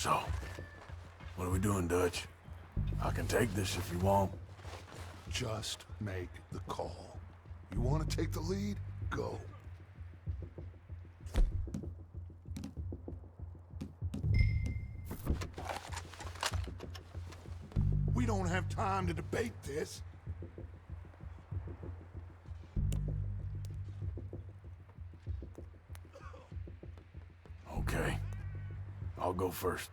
So, what are we doing, Dutch? I can take this if you want. Just make the call. You want to take the lead? Go. We don't have time to debate this. Okay. I'll go first.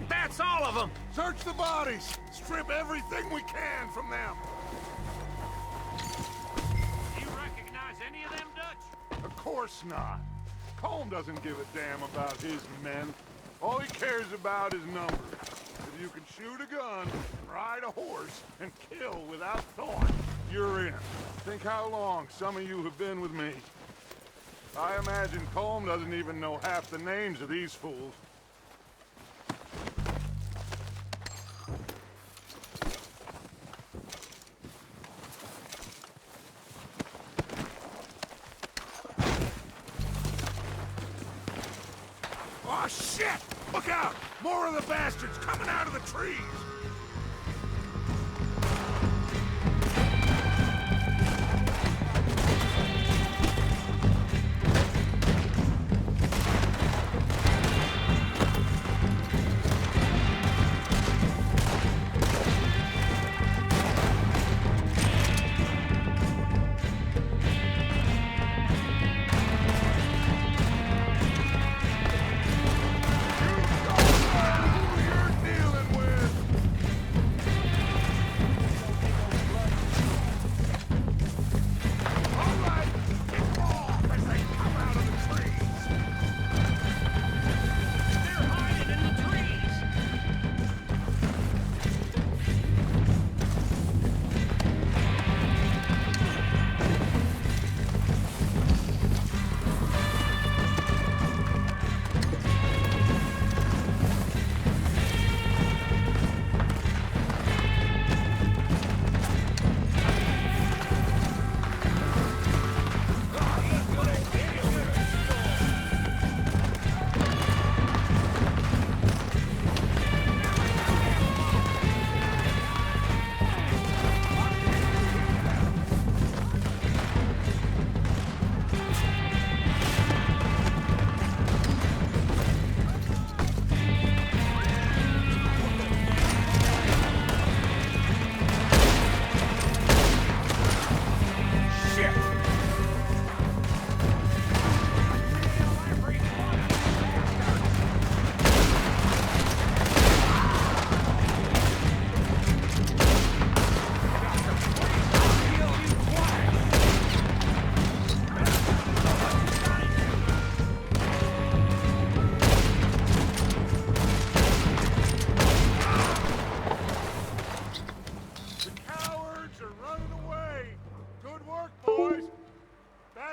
think that's all of them! Search the bodies! Strip everything we can from them! Do you recognize any of them, Dutch? Of course not. Colm doesn't give a damn about his men. All he cares about is numbers. If you can shoot a gun, ride a horse, and kill without thought, you're in. Think how long some of you have been with me. I imagine Colm doesn't even know half the names of these fools. Oh, shit! Look out! More of the bastards coming out of the trees!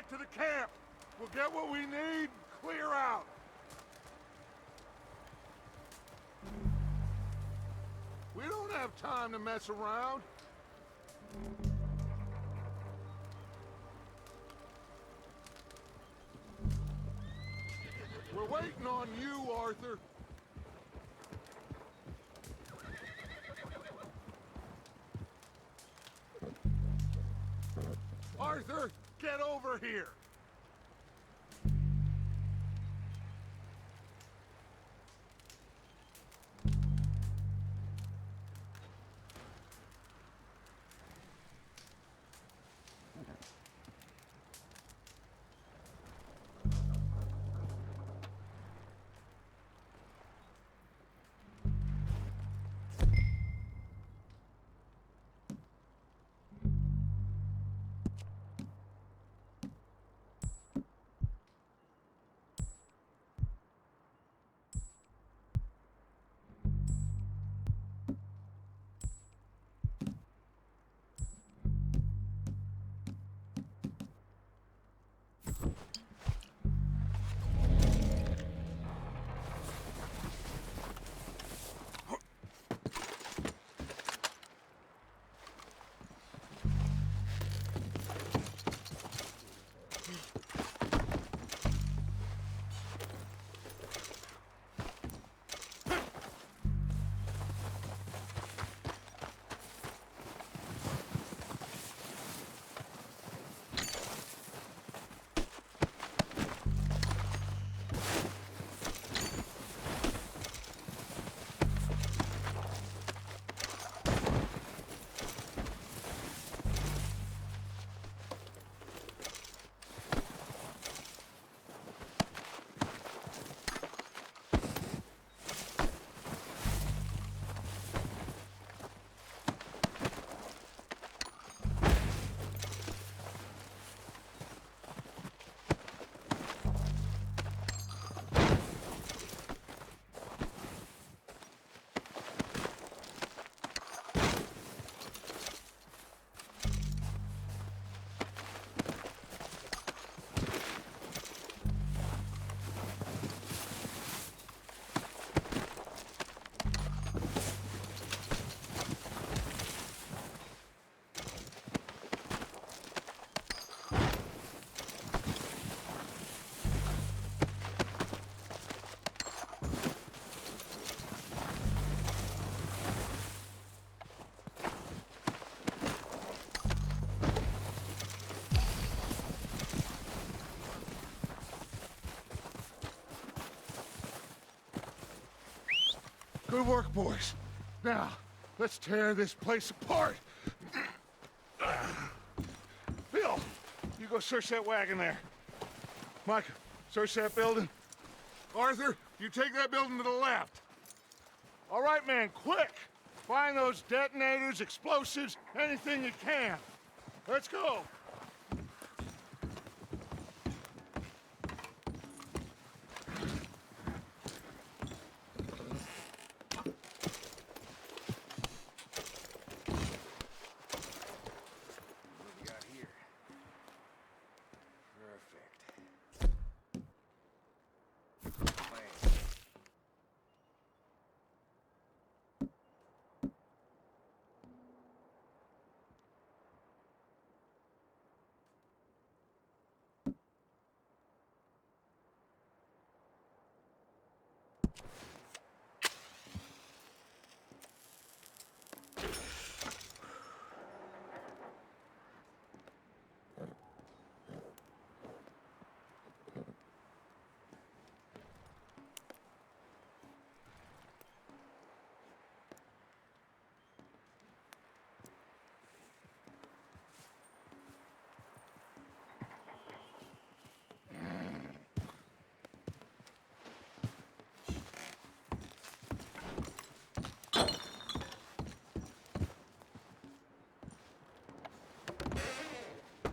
To the camp. We'll get what we need, clear out. We don't have time to mess around. We're waiting on you, Arthur. Arthur, get over here! work, boys. Now, let's tear this place apart. Bill, you go search that wagon there. Mike, search that building. Arthur, you take that building to the left. All right, man, quick! Find those detonators, explosives, anything you can. Let's go!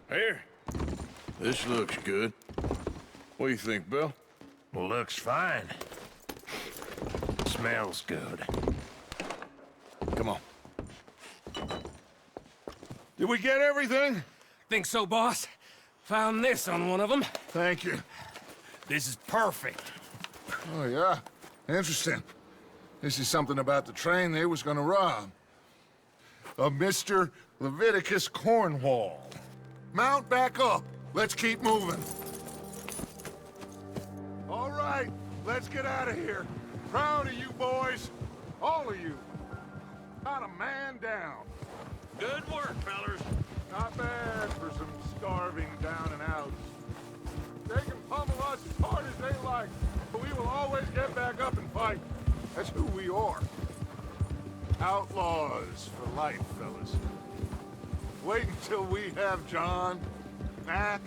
Here. This looks good. What do you think, Bill? Looks fine. Smells good. Come on. Did we get everything? Think so, boss? Found this on one of them. Thank you. This is perfect. Oh, yeah? Interesting. This is something about the train they was gonna rob. A Mr. Leviticus Cornwall. Mount back up. Let's keep moving. All right, let's get out of here. Proud of you boys. All of you. Not a man down. Good work, fellers. Not bad for some starving down and outs. They can pummel us as hard as they like, but we will always get back up and fight. That's who we are. Outlaws for life, fellas. Wait until we have John, Mac,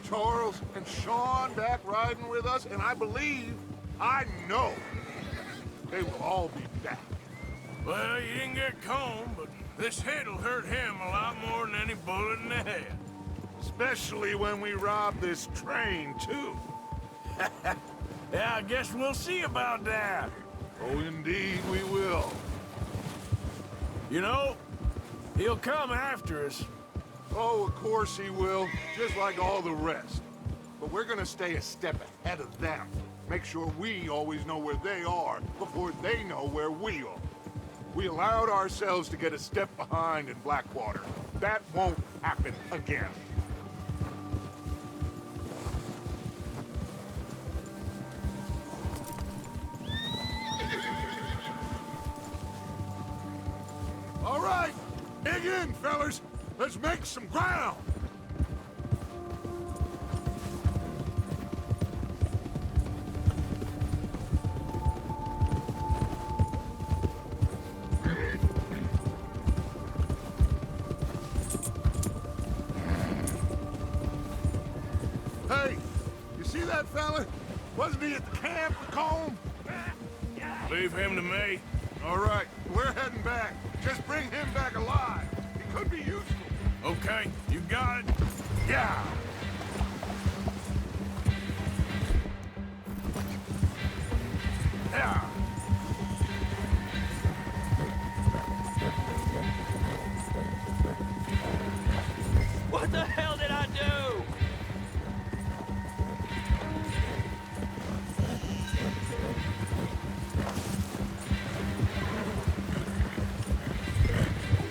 Charles, and Sean back riding with us, and I believe, I know, they will all be back. Well, you didn't get Combe, but this hit'll hurt him a lot more than any bullet in the head. Especially when we rob this train, too. Yeah, I guess we'll see about that. Oh, indeed we will. You know, he'll come after us. Oh, of course he will, just like all the rest. But we're gonna stay a step ahead of them. Make sure we always know where they are before they know where we are. We allowed ourselves to get a step behind in Blackwater. That won't happen again. All right, dig in, fellas. Let's make some ground. Hey, you see that fella? Wasn't he at the camp with Combe? Leave him to me. All right, we're heading back. Just bring him back alive. He could be useful. Okay, you got it. Yeah. Yeah. What the hell did I do?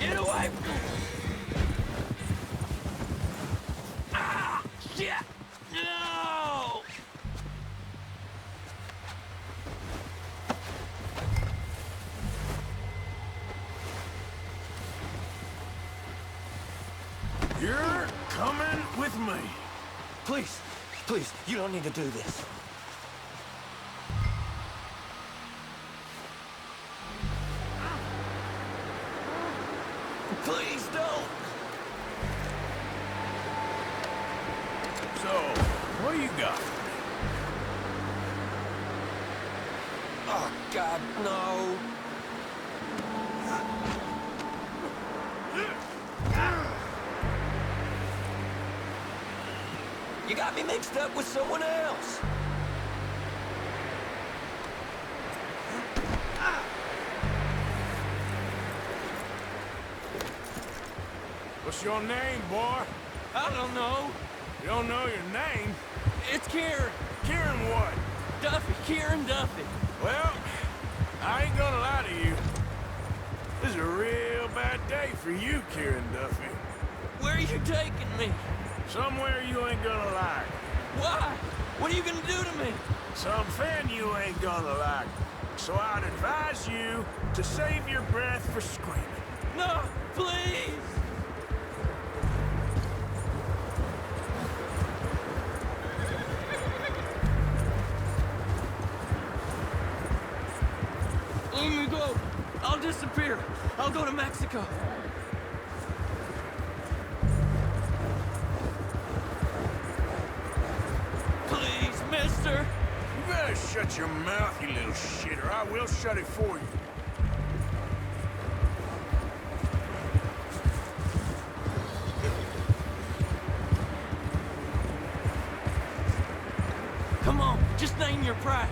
Get away! Ah! Shit! No! You're coming with me. Please, please, you don't need to do this. Please don't. So, what do you got? Oh, God, no. You got me mixed up with someone else. What's your name, boy? I don't know. You don't know your name? It's Kieran. Kieran what? Duffy. Kieran Duffy. Well, I ain't gonna lie to you. This is a real bad day for you, Kieran Duffy. Where are you taking me? Somewhere you ain't gonna like. Why? What are you gonna do to me? Something you ain't gonna like. So I'd advise you to save your breath for screaming. No, please. Let me go. I'll disappear. I'll go to Mexico. Please, mister. You better shut your mouth, you little shit, or I will shut it for you. Come on, just name your price.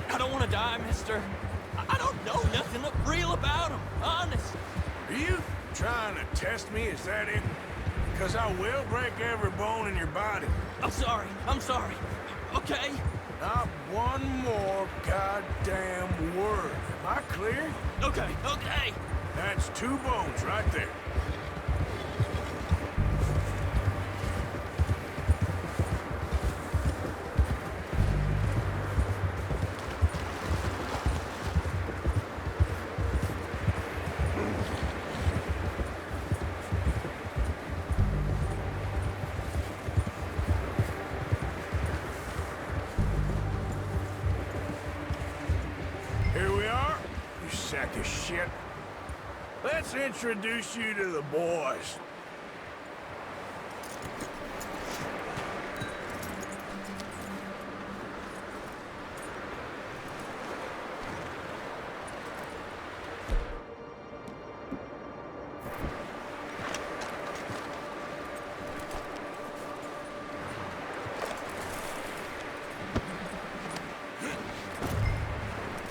I don't want to die, mister. I don't know nothing real about him, honest. Are you trying to test me? Is that it? Because I will break every bone in your body. I'm sorry. Okay? Not one more goddamn word. Am I clear? Okay. That's 2 bones right there. Here we are, you sack of shit. Let's introduce you to the boys.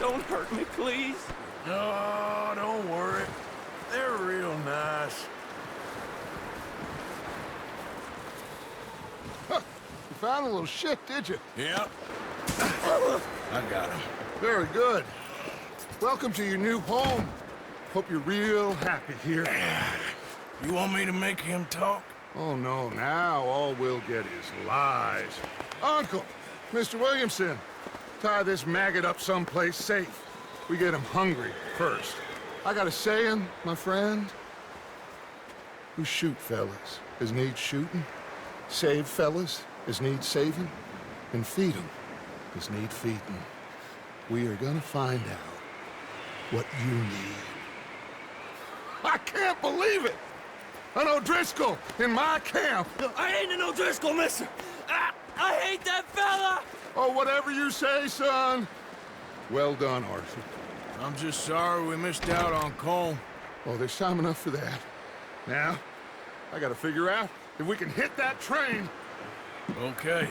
Don't hurt me, please. No, don't worry. They're real nice. You found a little shit, did you? Yep. I got him. Very good. Welcome to your new home. Hope you're real happy here. You want me to make him talk? Oh, no, now all we'll get is lies. Uncle, Mr. Williamson, tie this maggot up someplace safe. We get him hungry first. I got a saying, my friend. Who shoot fellas as need shooting, save fellas as need saving, and feed 'em as need feeding. We are gonna find out what you need. I can't believe it! An O'Driscoll in my camp! I ain't an O'Driscoll, mister. I hate that fella. Oh, whatever you say, son. Well done, Arthur. I'm just sorry we missed out on Colm. Oh, there's time enough for that. Now, I gotta figure out if we can hit that train. Okay.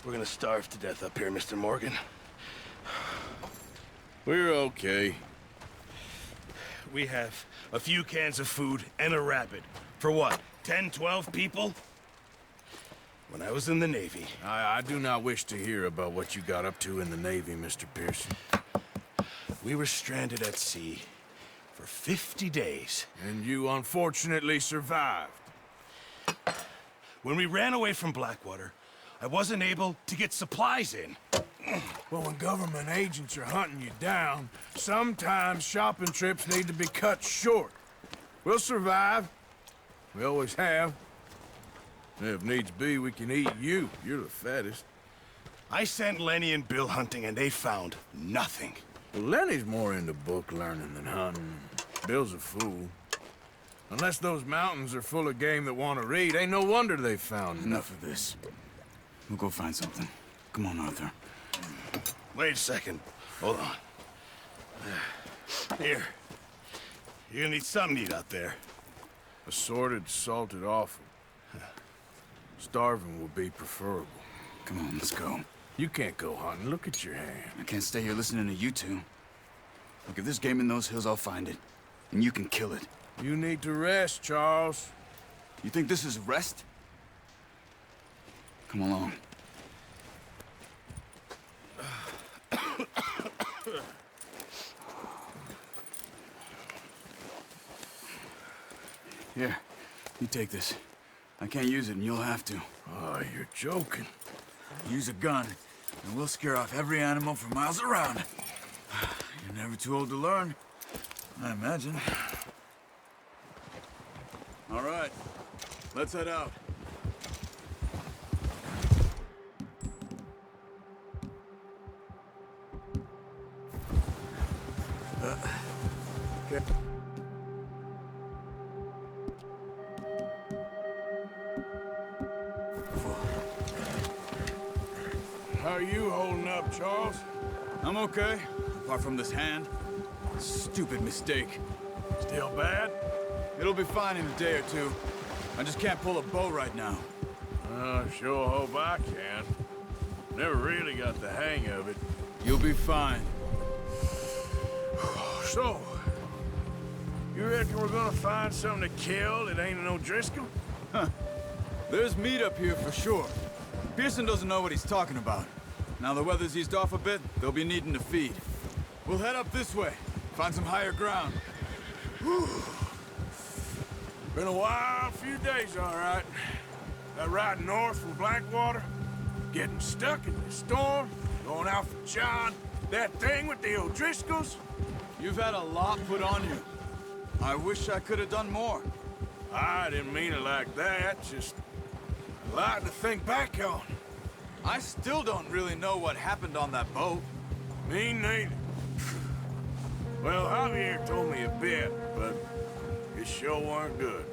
we're gonna starve to death up here, Mr. Morgan. We're okay. We have a few cans of food and a rabbit. For what, 10, 12 people? When I was in the Navy... I do not wish to hear about what you got up to in the Navy, Mr. Pearson. We were stranded at sea for 50 days. And you unfortunately survived. When we ran away from Blackwater, I wasn't able to get supplies in. Well, when government agents are hunting you down, sometimes shopping trips need to be cut short. We'll survive. We always have. If needs be, we can eat you. You're the fattest. I sent Lenny and Bill hunting, and they found nothing. Well, Lenny's more into book learning than hunting. Bill's a fool. Unless those mountains are full of game that want to read, ain't no wonder they found Enough of this. We'll go find something. Come on, Arthur. Wait a second. Hold on. Here. You're gonna need something to eat out there. assorted, salted offal. Starving will be preferable. Come on, let's go. You can't go hunting. Look at your hand. I can't stay here listening to you two. Look, if there's game in those hills, I'll find it. And you can kill it. You need to rest, Charles. You think this is rest? Come along. Here, you take this. I can't use it, and you'll have to. Oh, you're joking. Use a gun, and we'll scare off every animal for miles around. You're never too old to learn, I imagine. All right, let's head out. Okay. How are you holding up, Charles? I'm okay, apart from this hand. Stupid mistake. Still bad? It'll be fine in a day or two. I just can't pull a bow right now. Sure hope I can. Never really got the hang of it. You'll be fine. So, you reckon we're gonna find something to kill that ain't an O'Driscoll? There's meat up here for sure. Pearson doesn't know what he's talking about. Now the weather's eased off a bit, they'll be needing to feed. We'll head up this way, find some higher ground. Been a wild few days, all right. That ride north from Blackwater, getting stuck in the storm, going out for John, that thing with the O'Driscolls. You've had a lot put on you. I wish I could have done more. I didn't mean it like that, just a lot to think back on. I still don't really know what happened on that boat. Me neither. Well, Javier told me a bit, but it sure weren't good.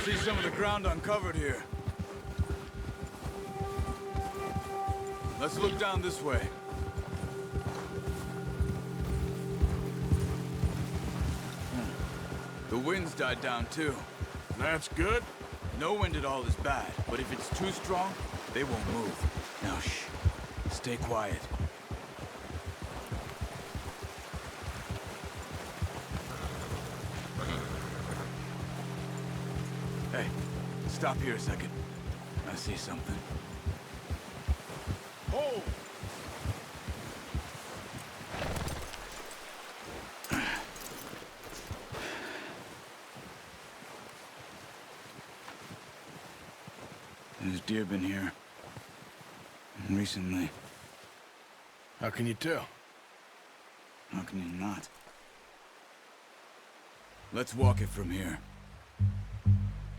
See some of the ground uncovered here. Let's look down this way. The wind's died down too. That's good. No wind at all is bad, but if it's too strong, they won't move. Now shh. Stay quiet. Hey, stop here a second. I see something. Oh! There's deer been here. And recently. How can you tell? How can you not? Let's walk it from here.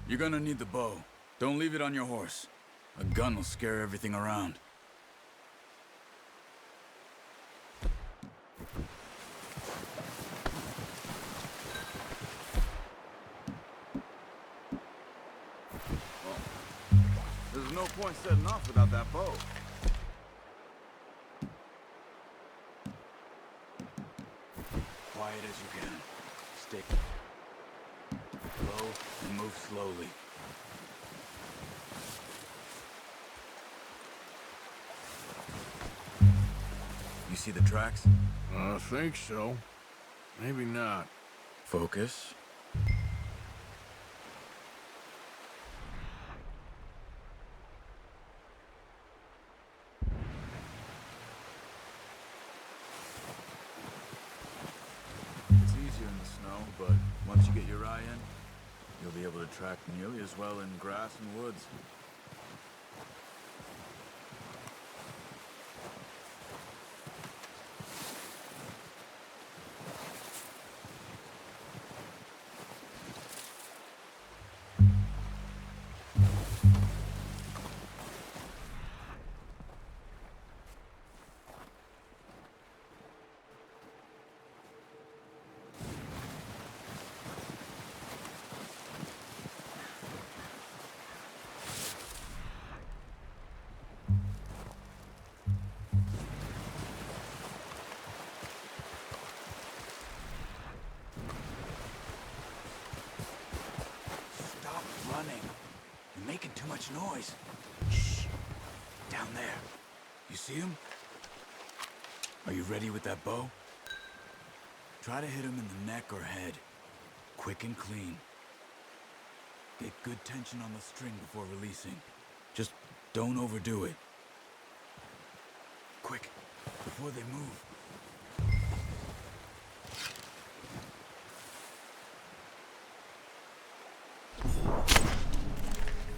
You're gonna need the bow. Don't leave it on your horse. A gun will scare everything around. There's no point setting off without that bow. Quiet as you can. Stay low and move slowly. You see the tracks? I think so. Maybe not. Focus. It's easier in the snow, but once you get your eye in, you'll be able to track nearly as well in grass and woods. Stop running. You're making too much noise. Shh. Down there. You see him? Are you ready with that bow? Try to hit him in the neck or head. Quick and clean. Get good tension on the string before releasing. Just don't overdo it. Quick, before they move.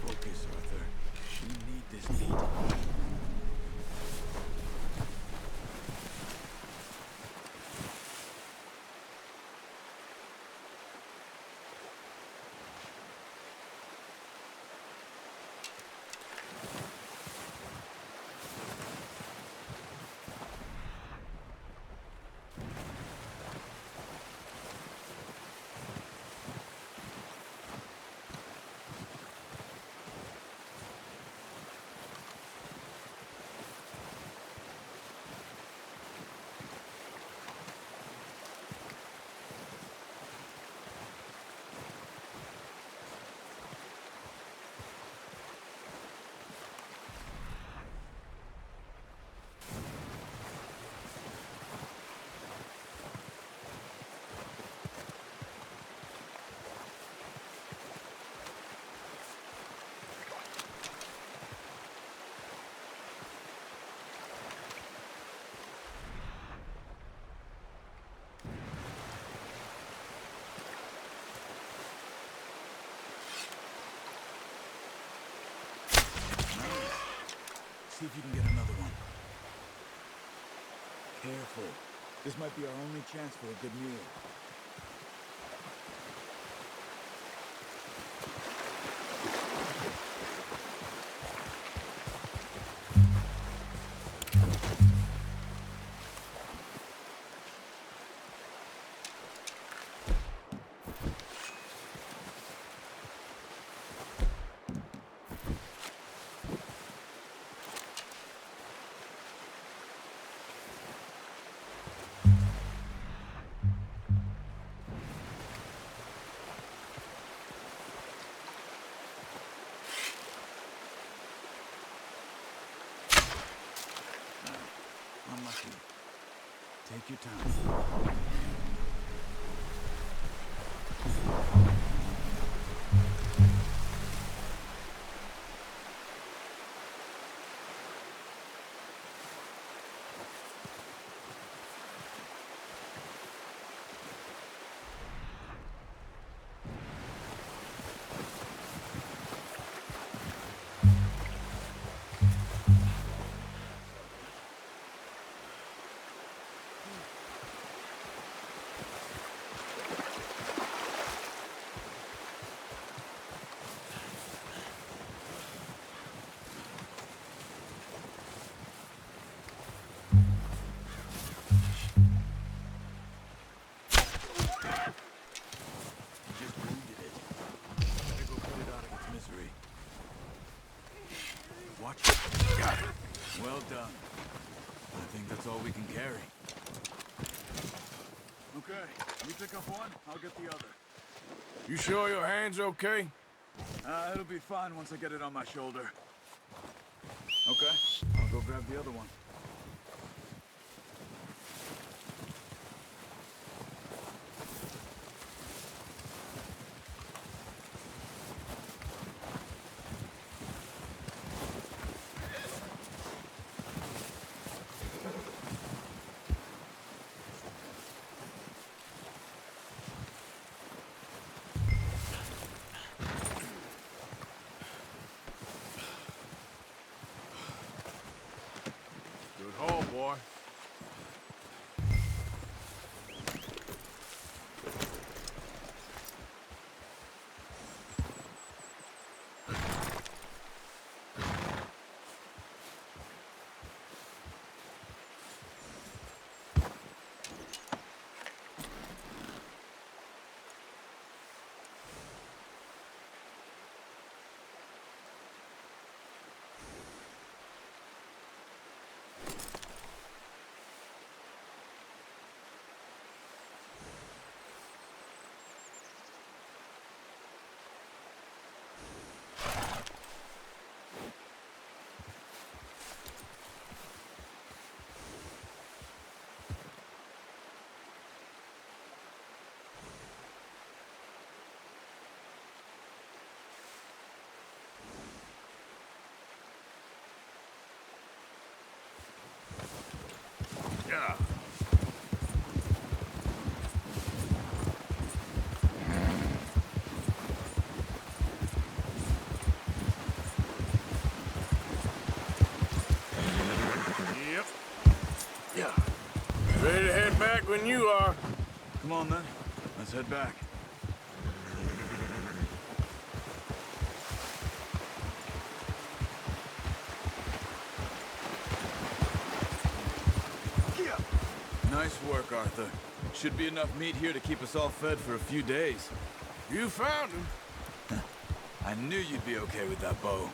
Focus, Arthur. You need this beat. See if you can get another one. Careful. This might be our only chance for a good meal. Unlucky. Take your time. done. I think that's all we can carry. Okay, you pick up one, I'll get the other. You sure your hand's okay? It'll be fine once I get it on my shoulder. Okay, I'll go grab the other one. Good haul, boy. Yeah. Yep. Yeah. Ready to head back when you are. Come on then, let's head back. Nice work, Arthur. Should be enough meat here to keep us all fed for a few days. You found him. I knew you'd be okay with that bow.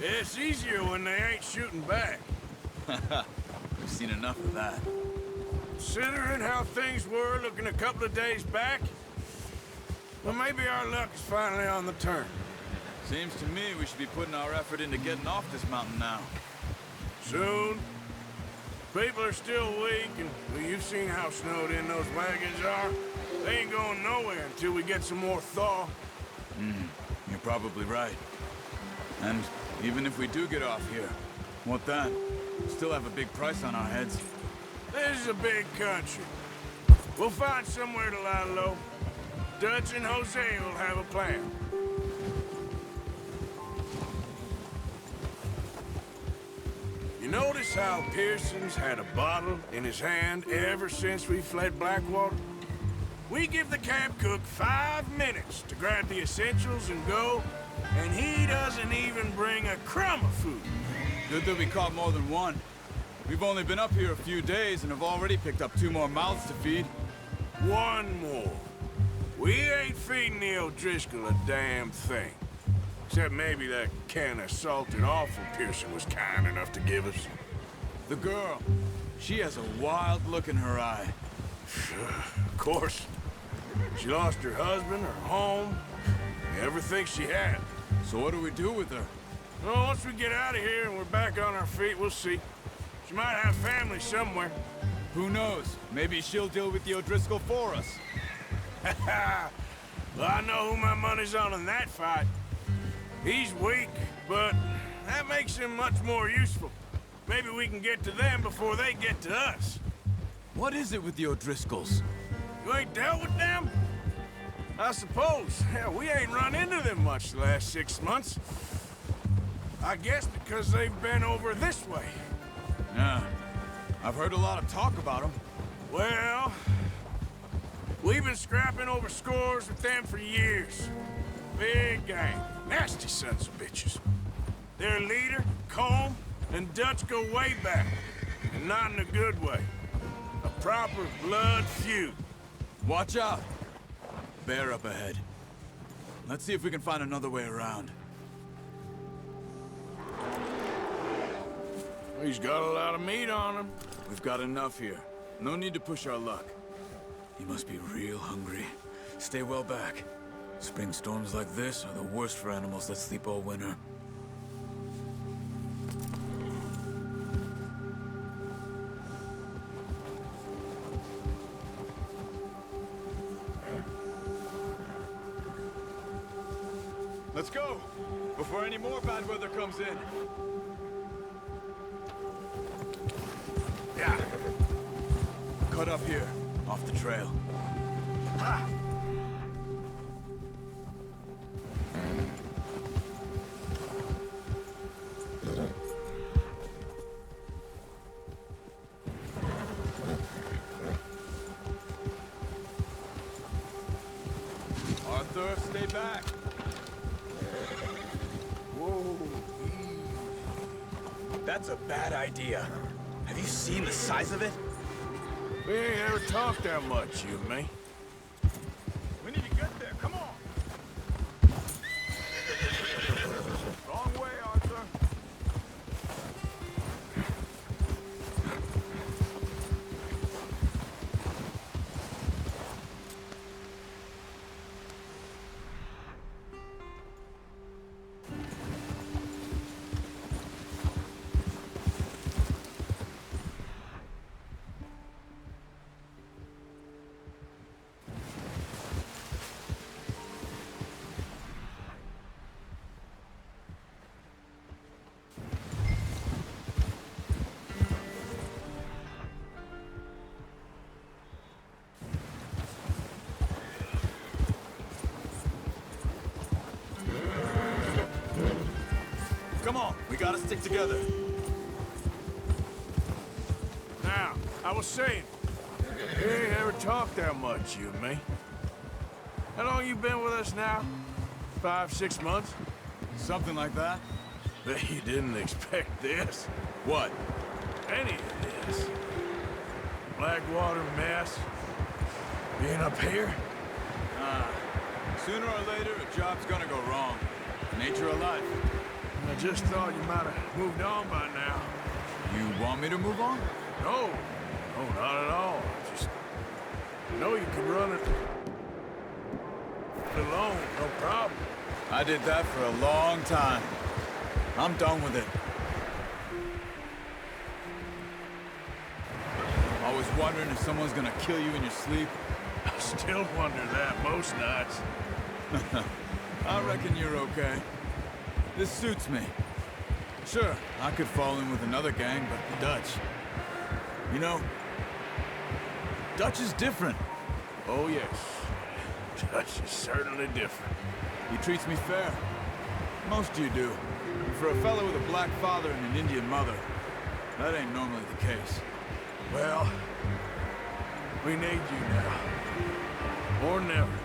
It's easier when they ain't shooting back. We've seen enough of that. Considering how things were looking a couple of days back, well, maybe our luck is finally on the turn. Seems to me we should be putting our effort into getting off this mountain now. Soon. People are still weak, and well, you've seen how snowed in those wagons are. They ain't going nowhere until we get some more thaw. You're probably right. And even if we do get off here, what then? Still have a big price on our heads. This is a big country. We'll find somewhere to lie low. Dutch and Jose will have a plan. You notice how Pearson's had a bottle in his hand ever since we fled Blackwater? We give the camp cook 5 minutes to grab the essentials and go, and he doesn't even bring a crumb of food. Good that we caught more than one. We've only been up here a few days and have already picked up 2 more mouths to feed. One more. We ain't feeding the O'Driscoll a damn thing. Except maybe that can of salted offal Pearson was kind enough to give us. The girl, she has a wild look in her eye. Of course. She lost her husband, her home, everything she had. So what do we do with her? Well, once we get out of here and we're back on our feet, we'll see. She might have family somewhere. Who knows? Maybe she'll deal with the O'Driscoll for us. Well, I know who my money's on in that fight. He's weak, but that makes him much more useful. Maybe we can get to them before they get to us. What is it with the O'Driscolls? You ain't dealt with them? I suppose. Hell, we ain't run into them much the last 6 months. I guess because they've been over this way. Yeah, I've heard a lot of talk about them. Well, we've been scrapping over scores with them for years. Big gang. Nasty sons of bitches. Their leader, Colm, and Dutch go way back. And not in a good way. A proper blood feud. Watch out! Bear up ahead. Let's see if we can find another way around. He's got a lot of meat on him. We've got enough here. No need to push our luck. He must be real hungry. Stay well back. Spring storms like this are the worst for animals that sleep all winter. Let's go! Before any more bad weather comes in. Yeah. Cut up here, off the trail. Ha! Arthur, stay back. Whoa. That's a bad idea. Have you seen the size of it? We ain't ever talked that much, you and me. We need to get there. Come on. Wrong way, Arthur. Come on, we gotta stick together. Now, I was saying, we ain't ever talked that much, you and me. How long you been with us now? 5, 6 months? Something like that? Bet you didn't expect this. What? Any of this. Blackwater mess. Being up here? Sooner or later, a job's gonna go wrong. Nature of life. I just thought you might have moved on by now. You want me to move on? No. No, not at all. Just know you can run it alone, no problem. I did that for a long time. I'm done with it. Always wondering if someone's gonna kill you in your sleep. I still wonder that most nights. I reckon you're okay. This suits me. Sure, I could fall in with another gang, but Dutch. You know, Dutch is different. Oh, yes. Dutch is certainly different. He treats me fair. Most of you do. And for a fellow with a black father and an Indian mother, that ain't normally the case. Well, we need you now. More than ever.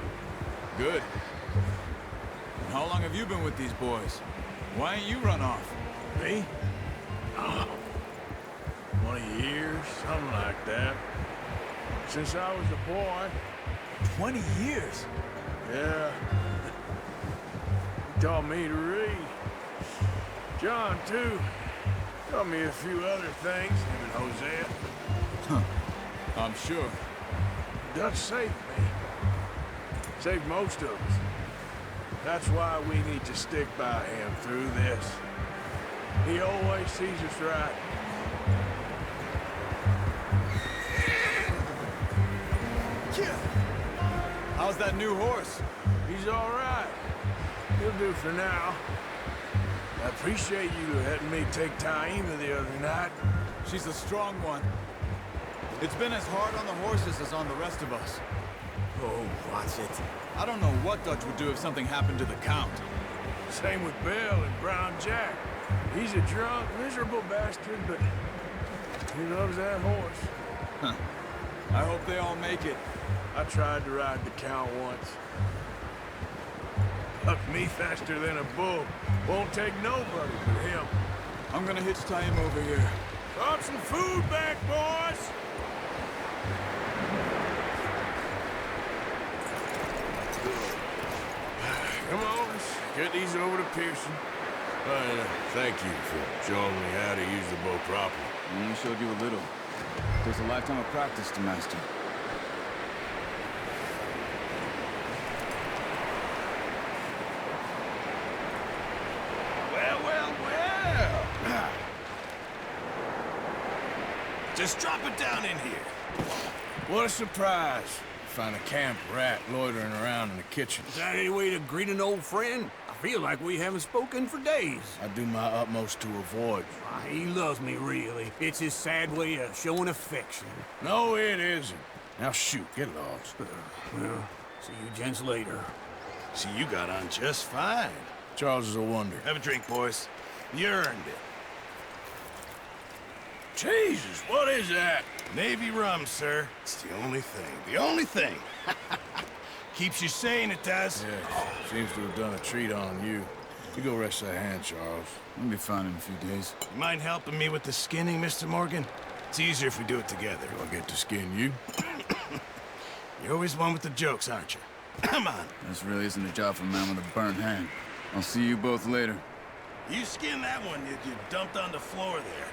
Good. And how long have you been with these boys? Why ain't you run off? Me? Oh, 20 years, something like that. Since I was a boy. 20 years? Yeah. He taught me to read. John, too. Taught me a few other things, him and Hosea. Huh. I'm sure. Dutch saved me. Saved most of us. That's why we need to stick by him through this. He always sees us right. How's that new horse? He's all right. He'll do for now. I appreciate you letting me take Taima the other night. She's a strong one. It's been as hard on the horses as on the rest of us. Oh, watch it. I don't know what Dutch would do if something happened to the Count. Same with Bill and Brown Jack. He's a drunk, miserable bastard, but he loves that horse. Huh. I hope they all make it. I tried to ride the Count once. Bucked me faster than a bull. Won't take nobody but him. I'm gonna hitch Taima over here. Brought some food back, boys! Come on, let's get these over to Pearson. Thank you for showing me how to use the bow properly. I only showed you a little. Takes a lifetime of practice to master. Well. Just drop it down in here. What a surprise. Find a camp rat loitering around in the kitchen. Is that any way to greet an old friend? I feel like we haven't spoken for days. I do my utmost to avoid you. Ah, he loves me, really. It's his sad way of showing affection. No, it isn't. Now shoot, get lost. Well, see you gents later. See, you got on just fine. Charles is a wonder. Have a drink, boys. You earned it. Jesus, what is that? Navy rum, sir. It's the only thing. The only thing. Keeps you sane, it does. Yeah, seems to have done a treat on you. You go rest that hand, Charles. I'll be fine in a few days. You mind helping me with the skinning, Mr. Morgan? It's easier if we do it together. Do I get to skin you? You're always one with the jokes, aren't you? Come on. This really isn't a job for a man with a burnt hand. I'll see you both later. You skin that one you dumped on the floor there.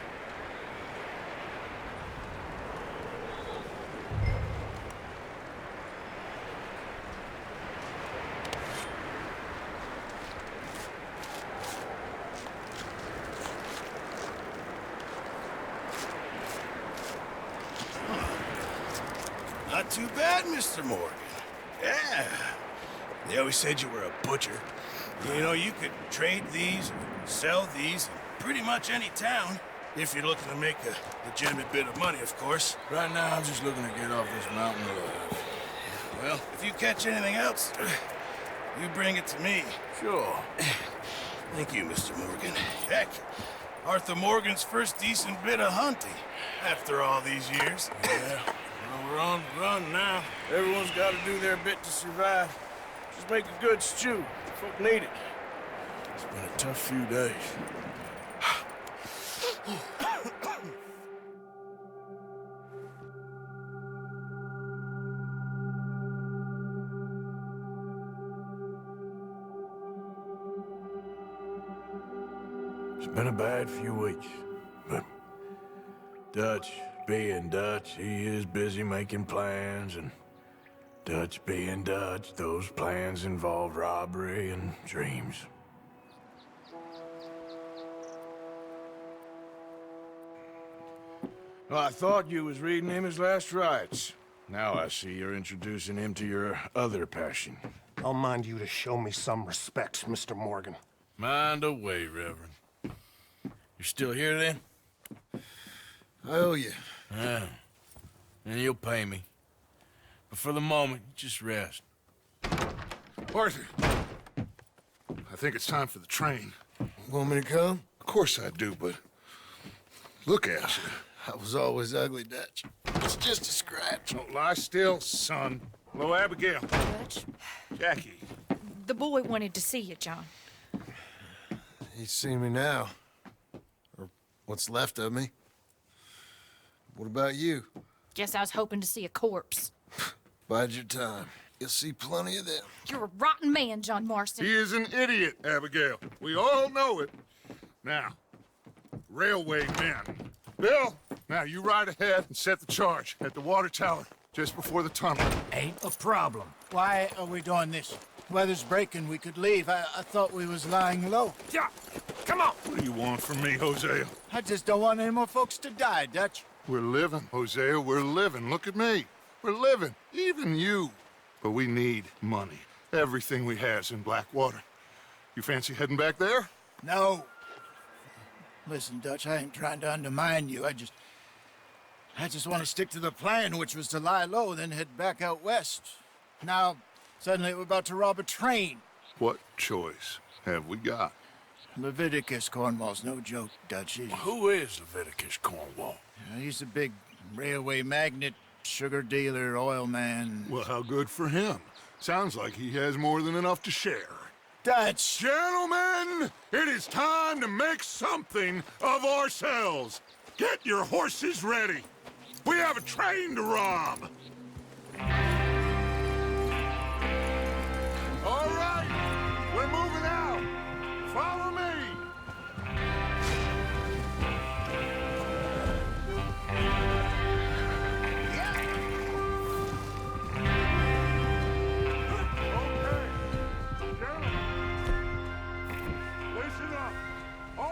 Not too bad, Mr. Morgan. Yeah. They always said you were a butcher. You know, you could trade these, or sell these, in pretty much any town. If you're looking to make a legitimate bit of money, of course. Right now, I'm just looking to get off this mountain alive. Well, if you catch anything else, you bring it to me. Sure. Thank you, Mr. Morgan. Heck, Arthur Morgan's first decent bit of hunting after all these years. Yeah. Well, we're on the run now. Everyone's got to do their bit to survive. Just make a good stew. Folk need it. It's been a tough few days. It's been a bad few weeks, but Dutch being Dutch, he is busy making plans, and Dutch being Dutch, those plans involve robbery and dreams. Well, I thought you was reading him his last rites. Now I see you're introducing him to your other passion. I'll mind you to show me some respect, Mr. Morgan. Mind away, Reverend. You're still here, then? I owe you. Yeah. And you'll pay me. But for the moment, just rest. Arthur, I think it's time for the train. Want me to come? Of course I do, but look at you. I was always ugly, Dutch. It's just a scratch. Don't lie still, son. Hello, Abigail. Dutch, Jackie. the boy wanted to see you, John. He's seen me now. Or what's left of me. What about you? Guess I was hoping to see a corpse. Bide your time. You'll see plenty of them. You're a rotten man, John Marston. He is an idiot, Abigail. We all know it. Now, railway men. Bill, now you ride ahead and set the charge at the water tower just before the tunnel. Ain't a problem. Why are we doing this? Weather's breaking, we could leave. I thought we was lying low. Yeah, come on. What do you want from me, Hosea? I just don't want any more folks to die, Dutch. We're living, Hosea, we're living. Look at me. We're living, even you. But we need money. Everything we has in Blackwater. You fancy heading back there? No. Listen, Dutch, I ain't trying to undermine you. I just want to stick to the plan, which was to lie low, then head back out west. Now, suddenly we're about to rob a train. What choice have we got? Leviticus Cornwall's no joke, Dutch. Who is Leviticus Cornwall? He's a big railway magnate, sugar dealer, oil man. Well, how good for him. Sounds like he has more than enough to share. Dutch! Gentlemen, it is time to make something of ourselves. Get your horses ready. We have a train to rob.